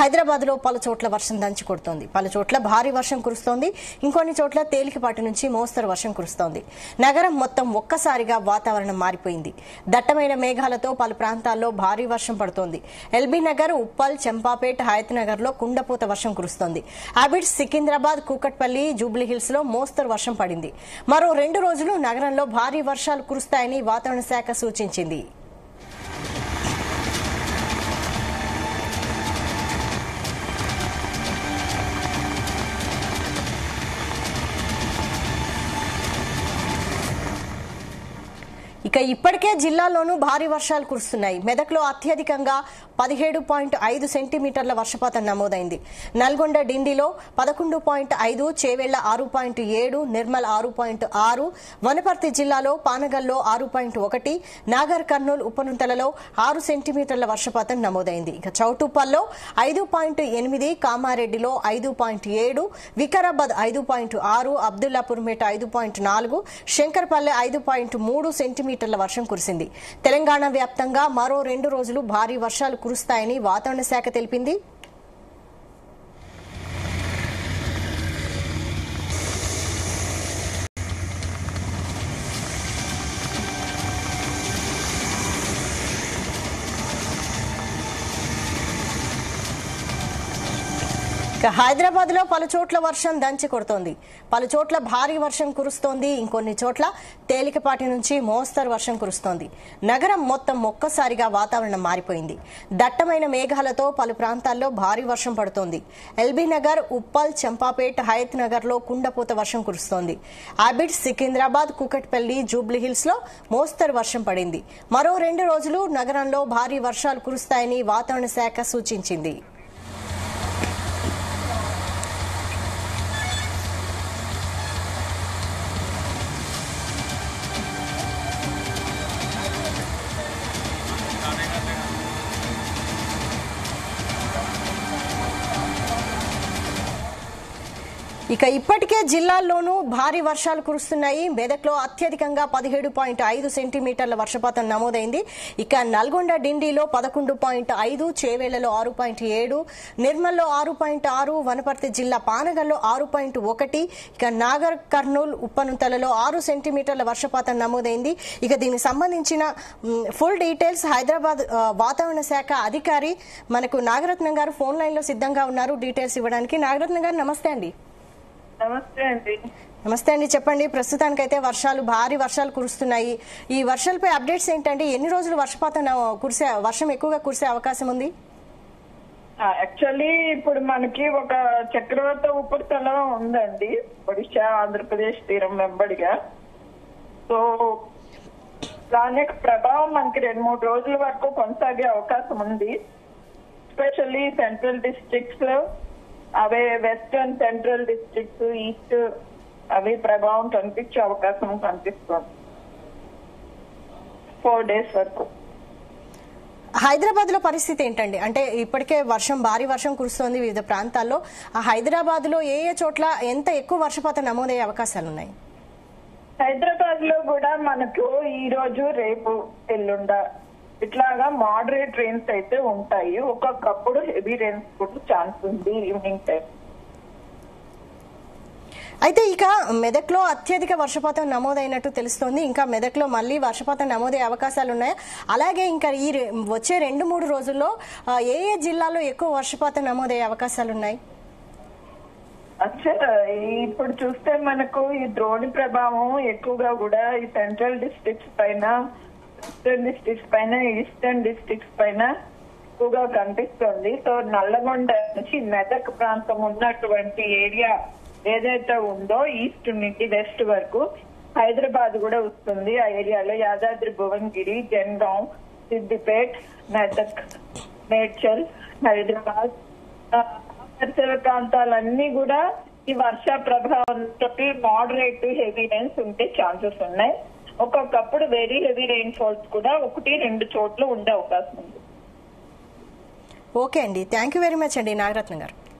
హైదరాబాద్ లో పలు చోట్ల వర్షం దంచి కొడుతోంది. పలు చోట్ల భారీ వర్షం కురుస్తోంది. ఇంకొన్ని చోట్ల తేలికపాటి నుంచి మోస్తరు వర్షం కురుస్తోంది. నగరం మొత్తం ఒక్కసారిగా వాతావరణం మారిపోయింది. దట్టమైన మేఘాలతో పలు ప్రాంతాల్లో భారీ వర్షం పడుతోంది. ఎల్బీ నగర్, ఉప్పల్, చంపాపేట్, హయత్ నగర్ లో కుండపోత వర్షం కురుస్తోంది. అబిడ్స్, సికింద్రాబాద్, కూకట్పల్లి, జూబ్లీహిల్స్ లో మోస్తరు వర్షం పడింది. మరో 2 రోజులు నగరంలో భారీ వర్షాలు కురుస్తాయని వాతావరణ శాఖ సూచించింది. ఇక ఇప్పటికే జిల్లాల్లోనూ భారీ వర్షాలు కురుస్తున్నాయి. మెదక్లో అత్యధికంగా 17.5 సెంటీమీటర్ల వర్షపాతం నమోదైంది. నల్గొండ, డిండిలో 11.5, చేవెళ్ల 6.7, నిర్మల్ 6.6, వనపర్తి జిల్లాలో పానగల్లో 6.1, నాగర్ కర్నూల్, ఉపనుంతలలో 6 సెంటీమీటర్ల వర్షపాతం నమోదైంది. ఇక చౌటుప్పల్లో 5.8, కామారెడ్డిలో 5.7, వికారాబాద్ 5.6, అబ్దుల్లాపూర్మేట 5.4, శంకర్పల్లె 5.3 సెంటీమీటర్ల వర్షం కురిసింది. తెలంగాణ వ్యాప్తంగా మరో 2 రోజులు భారీ వర్షాలు కురుస్తాయని వాతావరణ శాఖ తెలిపింది. హైదరాబాద్ లో పలు చోట్ల వర్షం దంచి కొడుతోంది. పలు చోట్ల భారీ వర్షం కురుస్తోంది. ఇంకొన్ని చోట్ల తేలికపాటి నుంచి మోస్తరు వర్షం కురుస్తోంది. నగరం మొత్తం ఒక్కసారిగా వాతావరణం మారిపోయింది. దట్టమైన మేఘాలతో పలు ప్రాంతాల్లో భారీ వర్షం పడుతోంది. ఎల్బీ నగర్, ఉప్పల్, చంపాపేట్, హయత్ నగర్ లో కుండపోత వర్షం కురుస్తోంది. అబిడ్స్, సికింద్రాబాద్, కూకట్పల్లి, జూబ్లీహిల్స్ లో మోస్తరు వర్షం పడింది. మరో 2 రోజులు నగరంలో భారీ వర్షాలు కురుస్తాయని వాతావరణ శాఖ సూచించింది. ఇక ఇప్పటికే జిల్లాల్లోనూ భారీ వర్షాలు కురుస్తున్నాయి. మెదక్లో అత్యధికంగా 17.5 సెంటీమీటర్ల వర్షపాతం నమోదైంది. ఇక నల్గొండ, డిండిలో 11.5, చేవేళ్లలో 6.7, నిర్మల్లో 6.6, వనపర్తి జిల్లా పానగల్లో 6.1, ఇక నాగర్ కర్నూల్, ఉప్పనుంతలలో 6 సెంటీమీటర్ల వర్షపాతం నమోదైంది. ఇక దీనికి సంబంధించిన ఫుల్ డీటెయిల్స్ హైదరాబాద్ వాతావరణ శాఖ అధికారి మనకు నాగరత్నం గారు ఫోన్ లైన్ లో సిద్ధంగా ఉన్నారు డీటెయిల్స్ ఇవ్వడానికి. నాగరత్నం గారు నమస్తే అండి. నమస్తే అండి, చెప్పండి. ప్రస్తుతానికైతే భారీ వర్షాలు కురుస్తున్నాయి. ఈ వర్షాలపై అప్డేట్స్ ఏంటండి? ఎన్ని రోజులు వర్షం ఎక్కువగా కురిసే అవకాశం ఉంది? యాక్చువల్లీ ఇప్పుడు మనకి ఒక చక్రవాత ఉపరితలం ఉందండి ఒడిశా, ఆంధ్రప్రదేశ్ తీరం వెంబడిగా. సో దాని యొక్క ప్రభావం మనకి 2-3 రోజుల వరకు కొనసాగే అవకాశం ఉంది. ఎస్పెషల్లీ సెంట్రల్ డిస్ట్రిక్ట్స్, అవే వెస్టర్న్ సెంట్రల్ డిస్ట్రిక్ట్స్, ఈస్ట్ అవి ప్రభావం కనిపించే అవకాశం కనిపిస్తుంది 4 days వరకు. హైదరాబాద్ లో పరిస్థితి ఏంటండి? అంటే ఇప్పటికే భారీ వర్షం కురుస్తోంది వివిధ ప్రాంతాల్లో. హైదరాబాద్ లో ఏ చోట్ల ఎంత ఎక్కువ వర్షపాతం నమోదయ్యే అవకాశాలు ఉన్నాయి? హైదరాబాద్ లో కూడా మనకు ఈ రోజు, రేపు, ఎల్లుండ ఇట్లాగా మోడరేట్ రెయిన్స్ అయితే ఉంటాయి. ఒక్కొక్కప్పుడు హెవీ రెయిన్స్ కూడా ఛాన్స్ ఉంది ఈవినింగ్ టైం. అయితే ఇక మెదక్ లో అత్యధిక వర్షపాతం నమోదైనట్టు తెలుస్తోంది. ఇంకా మెదక్ లో మళ్లీ వర్షపాతం నమోదయ్యే అవకాశాలు ఉన్నాయి. అలాగే ఇంకా ఈ వచ్చే 2-3 రోజుల్లో ఏ జిల్లాలో ఎక్కువ వర్షపాతం నమోదయ్యే అవకాశాలు ఉన్నాయి? ఇప్పుడు చూస్తే మనకు ఈ ద్రోణి ప్రభావం ఎక్కువగా కూడా ఈ సెంట్రల్ డిస్ట్రిక్ట్స్ పైన, వెస్టర్న్ డిస్ట్రిక్ట్స్ పైన, ఈస్టర్న్ డిస్ట్రిక్ట్స్ పైన ఎక్కువగా కనిపిస్తుంది. సో నల్లగొండ నుంచి మెదక్ ప్రాంతం ఉన్నటువంటి ఏరియా ఏదైతే ఉందో ఈస్ట్ నుండి వెస్ట్ వరకు హైదరాబాద్ కూడా వస్తుంది. ఆ ఏరియాలో యాదాద్రి, భువనగిరి, జనగాం, సిద్దిపేట్, మెదక్, మేడ్చల్, హైదరాబాద్ పరిసర ప్రాంతాలన్నీ కూడా ఈ వర్ష ప్రభావంతో మోడరేట్ హెవీ రెయిన్స్ ఉంటే ఛాన్సెస్ ఉన్నాయి. ఒక్కొక్కప్పుడు వెరీ హెవీ రెయిన్ ఫాల్స్ కూడా 1-2 చోట్ల ఉండే అవకాశం ఉంది. ఓకే అండి, థ్యాంక్ యూ వెరీ మచ్ అండి నాగరత్నం గారు.